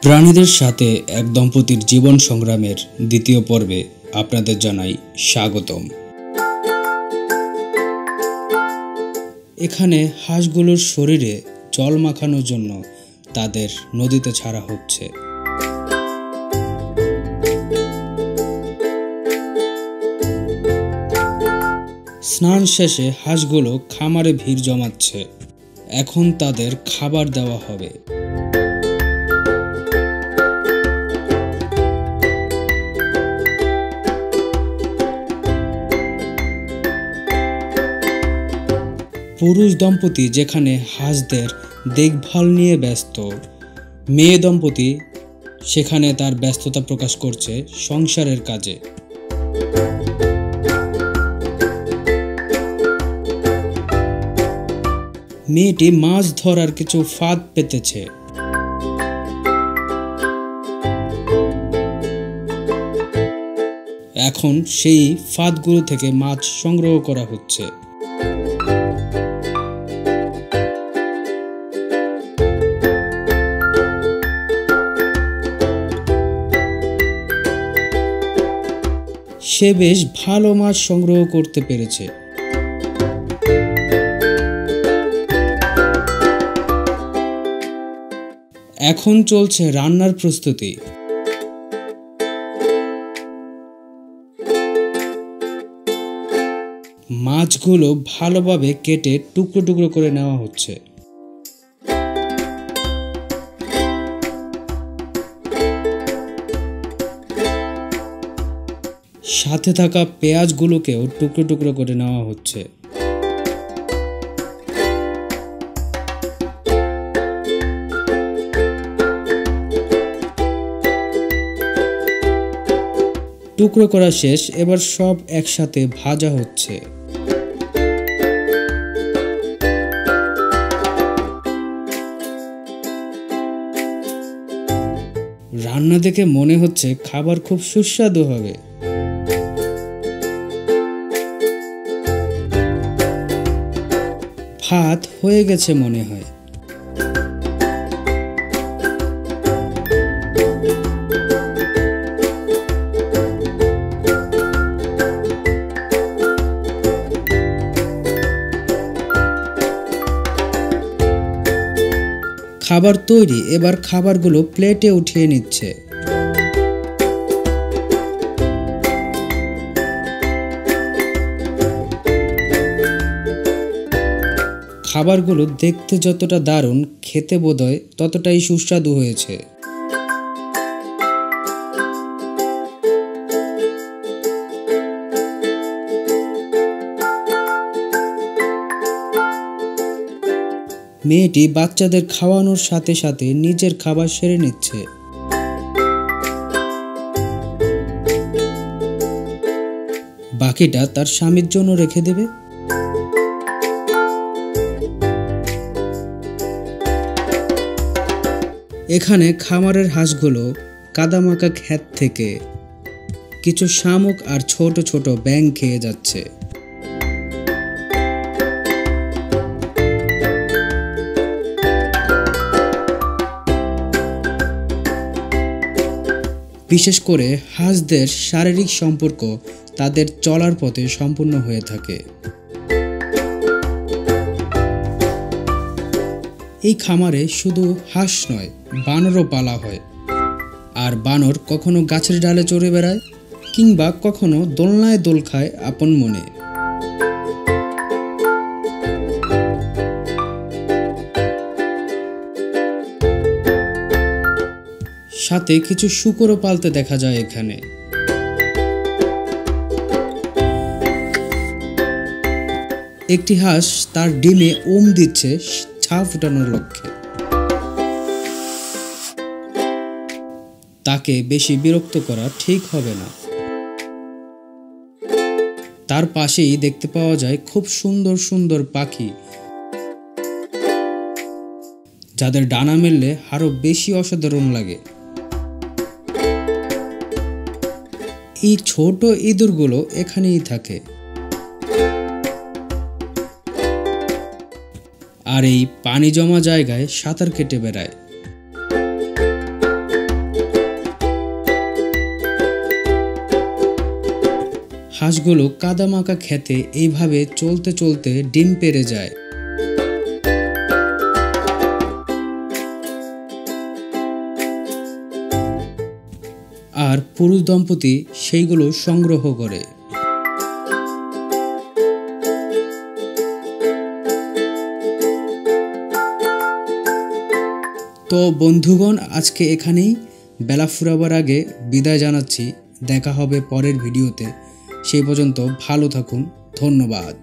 প্রাণীদের সাথে এক দম্পতির জীবন সংগ্রামের দ্বিতীয় পর্বে আপনাদের জানাই স্বাগতম। এখানে হাঁসগুলোর শরীরে জল মাখানোর জন্য তাদের নদীতে ছাড়া হচ্ছে। স্নান শেষে হাঁসগুলো খামারে ভিড় জমাচ্ছে। এখন তাদের খাবার দেওয়া হবে। পুরুষ দম্পতি যেখানে হাঁসদের দেখভাল নিয়ে ব্যস্ত, মেয়ে দম্পতি সেখানে তার ব্যস্ততা প্রকাশ করছে সংসারের কাজে। মেয়েটি মাছ ধরার কিছু ফাঁদ পেতেছে। এখন সেই ফাঁদগুলো থেকে মাছ সংগ্রহ করা হচ্ছে। সে বেশ ভালো মাছ সংগ্রহ করতে পেরেছে। এখন চলছে রান্নার প্রস্তুতি। মাছগুলো ভালোভাবে কেটে টুকরো টুকরো করে নেওয়া হচ্ছে। সাথে থাকা পেঁয়াজগুলোকেও টুকরো টুকরো করে নেওয়া হচ্ছে। টুকরো করা শেষ, এবার সব একসাথে ভাজা হচ্ছে। রান্না দেখে মনে হচ্ছে খাবার খুব সুস্বাদু হবে। ভাত হয়ে গেছে মনে হয়। খাবার তৈরি, এবার খাবারগুলো প্লেটে উঠিয়ে নিচ্ছে। খাবারগুলো দেখতে যতটা দারুণ, খেতে বোধহয় ততটাই সুস্বাদু হয়েছে। মেয়েটি বাচ্চাদের খাওয়ানোর সাথে সাথে নিজের খাবার সেরে নিচ্ছে। বাকিটা তার স্বামীর জন্য রেখে দেবে। এখানে খামারের হাঁসগুলো কাদামাখা ক্ষেত থেকে কিছু শামুক আর ছোট ছোট ব্যাঙ খেয়ে যাচ্ছে। বিশেষ করে হাঁসদের শারীরিক সম্পর্ক তাদের চলার পথে সম্পূর্ণ হয়ে থাকে। এই খামারে শুধু হাঁস নয়, বানরও পালা হয়। আর বানর কখনো গাছের ডালে চড়ে বেড়ায়, কিংবা কখনো দোলনায় দোল খায় আপন মনে। সাথে কিছু শূকরও পালতে দেখা যায় এখানে। একটি হাঁস তার ডিমে ওম দিচ্ছে ছা ফুটানোর লক্ষ্যে। তাকে বেশি বিরক্ত করা ঠিক হবে না। তার পাশেই দেখতে পাওয়া যায় খুব সুন্দর সুন্দর পাখি, যাদের ডানা মেললে আরো বেশি অসাধারণ লাগে। এই ছোট ইঁদুরগুলো এখানেই থাকে। আর এই পানি জমা জায়গায় সাঁতার কেটে বেড়ায়। হাঁসগুলো কাদামাকা খেতে এইভাবে চলতে চলতে ডিম পেড়ে যায়। আর পুরুষ দম্পতি সেইগুলো সংগ্রহ করে। তো বন্ধুগণ, আজকে এখানেই। বেলা ফুরাবার আগে বিদায় জানাচ্ছি। দেখা হবে পরের ভিডিওতে। সেই পর্যন্ত ভালো থাকুন। ধন্যবাদ।